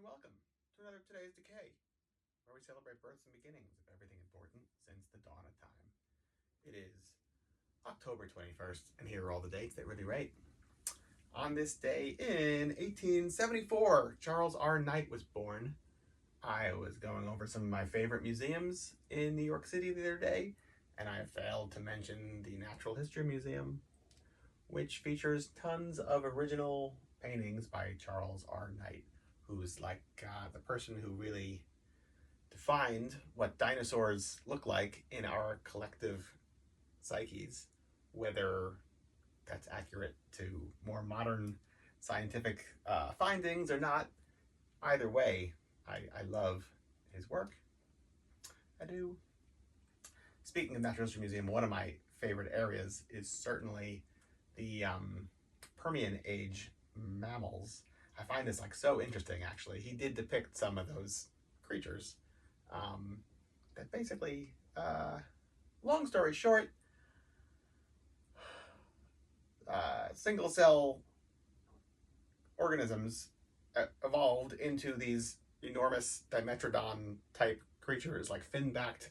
and welcome to another Today's Decay, where we celebrate births and beginnings of everything important since the dawn of time. It is October 21st, and here are all the dates that really rate. On this day in 1874, Charles R. Knight was born. I was going over some of my favorite museums in New York City the other day, and I failed to mention the Natural History Museum, which features tons of original paintings by Charles R. Knight, who's like the person who really defined what dinosaurs look like in our collective psyches, whether that's accurate to more modern scientific findings or not. Either way, I love his work. I do. Speaking of Natural History Museum, one of my favorite areas is certainly the Permian age mammals. I find this like so interesting. Actually, he did depict some of those creatures. That basically, long story short, single cell organisms evolved into these enormous Dimetrodon type creatures, like fin backed,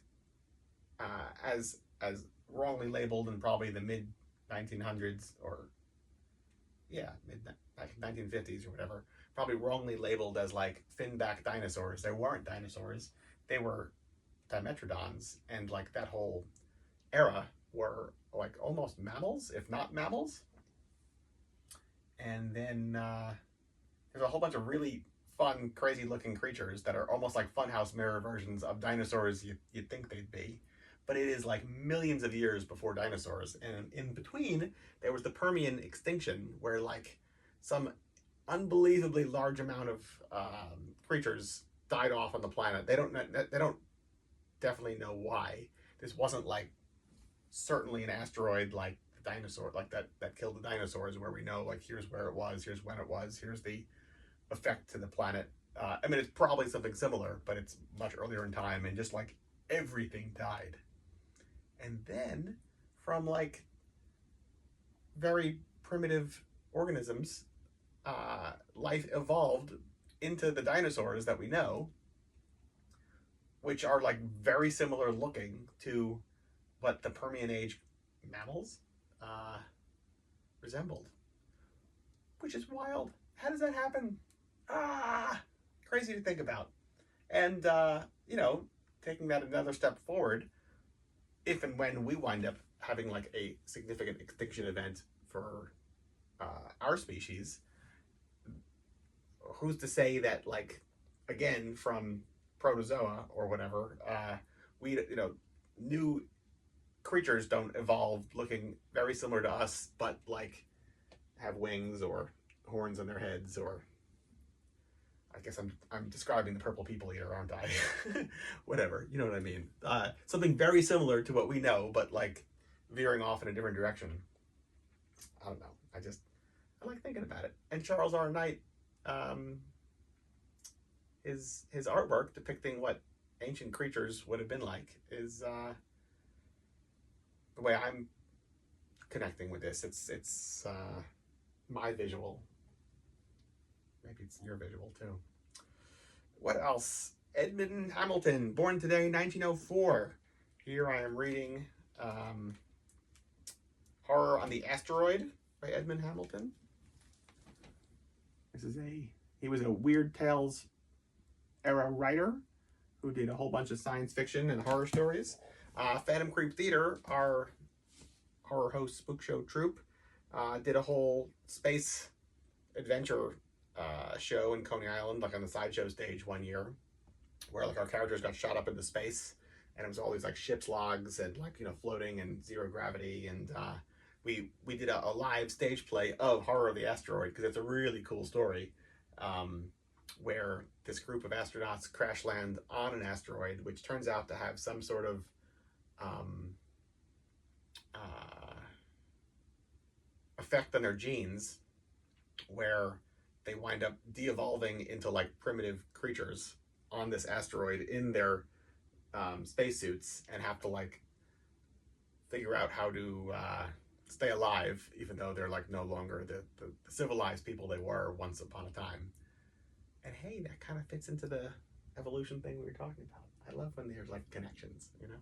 as wrongly labeled in probably the mid 1900s, or yeah, mid 1950s or whatever, probably wrongly labeled as like fin-back dinosaurs. They weren't dinosaurs. They were Dimetrodons, and like that whole era were like almost mammals, if not mammals. And then there's a whole bunch of really fun, crazy-looking creatures that are almost like funhouse mirror versions of dinosaurs you'd think they'd be. But it is like millions of years before dinosaurs, and in between there was the Permian extinction, where like some unbelievably large amount of creatures died off on the planet. They don't definitely know why. This wasn't like certainly an asteroid like the dinosaur, like that killed the dinosaurs, where we know like here's where it was, here's when it was, here's the effect to the planet. I mean, it's probably something similar, but it's much earlier in time, and just like everything died. And then from like very primitive organisms, life evolved into the dinosaurs that we know, which are like very similar looking to what the Permian age mammals resembled, which is wild. How does that happen? Crazy to think about. And taking that another step forward, if and when we wind up having like a significant extinction event for our species, who's to say that, like, again, from protozoa or whatever, we new creatures don't evolve looking very similar to us, but like have wings or horns on their heads, or I guess I'm describing the purple people eater, aren't I? Whatever, you know what I mean. Something very similar to what we know, but like veering off in a different direction. I don't know. I like thinking about it. And Charles R. Knight, his artwork depicting what ancient creatures would have been like is the way I'm connecting with this. It's my visual. Maybe it's your visual too. What else? Edmund Hamilton, born today, 1904. Here I am reading Horror on the Asteroid by Edmund Hamilton. He was a Weird Tales era writer who did a whole bunch of science fiction and horror stories. Phantom Creep Theater, our horror host spook show troupe, did a whole space adventure show in Coney Island, like on the sideshow stage one year, where like our characters got shot up into space, and it was all these like ship's logs and like floating and zero gravity, and we did a live stage play of Horror of the Asteroid, because it's a really cool story, where this group of astronauts crash land on an asteroid, which turns out to have some sort of effect on their genes, where they wind up de-evolving into like primitive creatures on this asteroid in their spacesuits, and have to like figure out how to stay alive, even though they're like no longer the civilized people they were once upon a time. And hey, that kind of fits into the evolution thing we were talking about. I love when there's like connections, you know?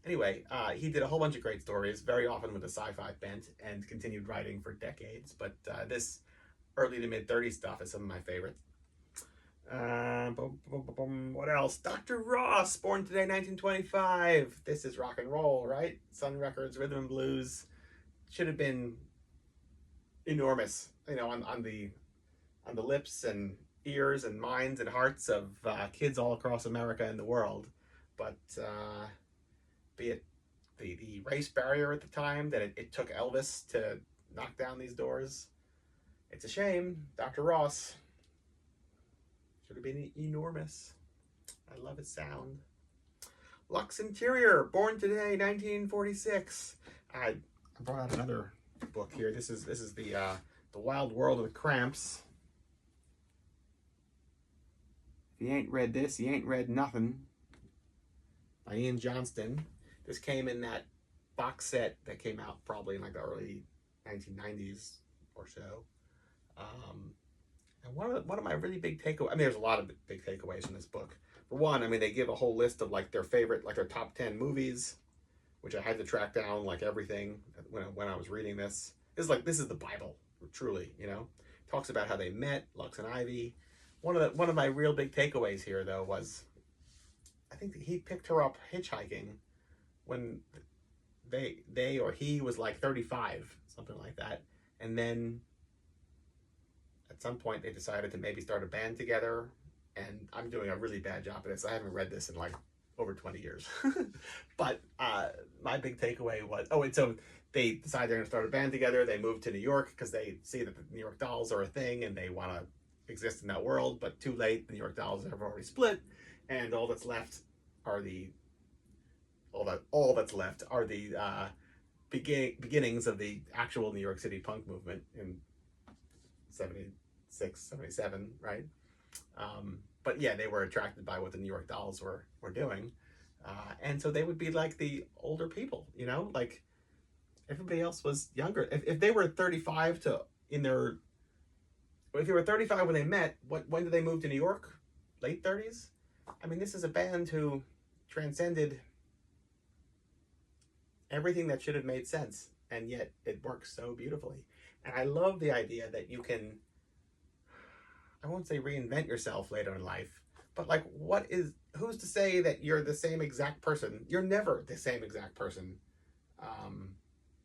Anyway, he did a whole bunch of great stories, very often with a sci-fi bent, and continued writing for decades. But this early to mid 30s stuff is some of my favorites. What else? Dr. Ross, born today, 1925. This is rock and roll, right? Sun Records, rhythm and blues. Should have been enormous, you know, on the lips and ears and minds and hearts of kids all across America and the world. But be it the race barrier at the time that it took Elvis to knock down these doors, it's a shame. Dr. Ross should have been enormous. I love his sound. Lux Interior, born today, 1946. I brought out another book here. This is the Wild World of the Cramps. If you ain't read this, you ain't read nothing. By Ian Johnston. This came in that box set that came out probably in like the early 1990s or so. And one of my really big takeaways, I mean, there's a lot of big takeaways in this book. For one, I mean, they give a whole list of like their favorite, like their top 10 movies, which I had to track down like everything when I was reading this. This is the Bible, truly, you know. Talks about how they met, Lux and Ivy. One of my real big takeaways here though was, I think he picked her up hitchhiking when they or he was like 35, something like that, and then at some point they decided to maybe start a band together. And I'm doing a really bad job at this. I haven't read this in like over 20 years. But my big takeaway was, and so they decided they're going to start a band together. They moved to New York because they see that the New York Dolls are a thing and they want to exist in that world. But too late, the New York Dolls have already split, and all that's left are the beginnings of the actual New York City punk movement in 76, 77, right? But yeah, they were attracted by what the New York Dolls were doing. And so they would be like the older people, you know, like everybody else was younger. If they were 35 if they were 35 when they met, when did they move to New York? Late 30s? I mean, this is a band who transcended everything that should have made sense, and yet it works so beautifully. And I love the idea that you can, I won't say reinvent yourself later in life, but like who's to say that you're the same exact person? You're never the same exact person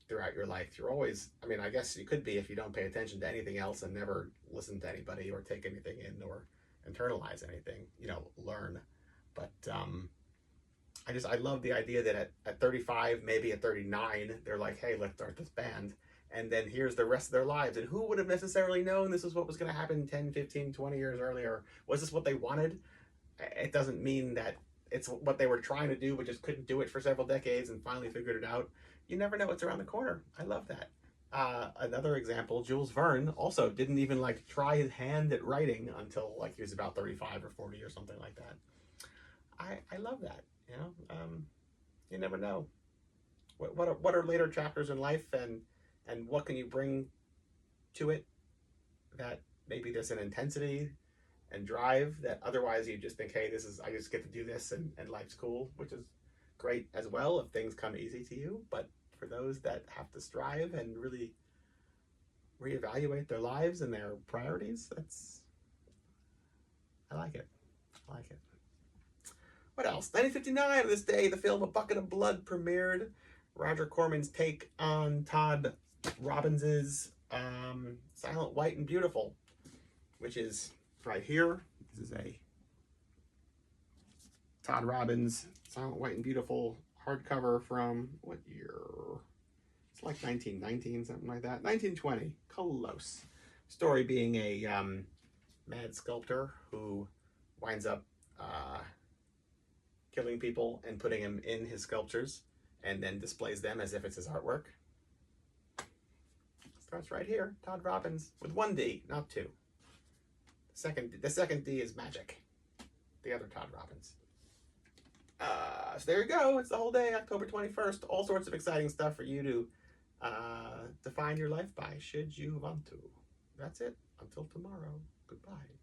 throughout your life. You're always, I mean, I guess you could be if you don't pay attention to anything else and never listen to anybody or take anything in or internalize anything, you know, learn. But I love the idea that at 35, maybe at 39, they're like, hey, let's start this band. And then here's the rest of their lives. And who would have necessarily known this is what was going to happen 10, 15, 20 years earlier? Was this what they wanted? It doesn't mean that it's what they were trying to do, but just couldn't do it for several decades and finally figured it out. You never know what's around the corner. I love that. Another example, Jules Verne also didn't even like try his hand at writing until like he was about 35 or 40 or something like that. I love that, you know. You never know. What are later chapters in life, and what can you bring to it that maybe there's an intensity and drive that otherwise you just think, hey, I just get to do this and life's cool, which is great as well if things come easy to you. But for those that have to strive and really reevaluate their lives and their priorities, I like it. What else? 1959, on this day, the film A Bucket of Blood premiered. Roger Corman's take on Todd Robbins's Silent White and Beautiful, which is right here. This is a Todd Robbins Silent White and Beautiful hardcover from what year? It's like 1919, something like that. 1920, close. Story being a mad sculptor who winds up killing people and putting them in his sculptures and then displays them as if it's his artwork. Starts right here. Todd Robbins with one D, not two. The second D is magic. The other Todd Robbins. So there you go. It's the whole day, October 21st. All sorts of exciting stuff for you to define your life by, should you want to. That's it. Until tomorrow. Goodbye.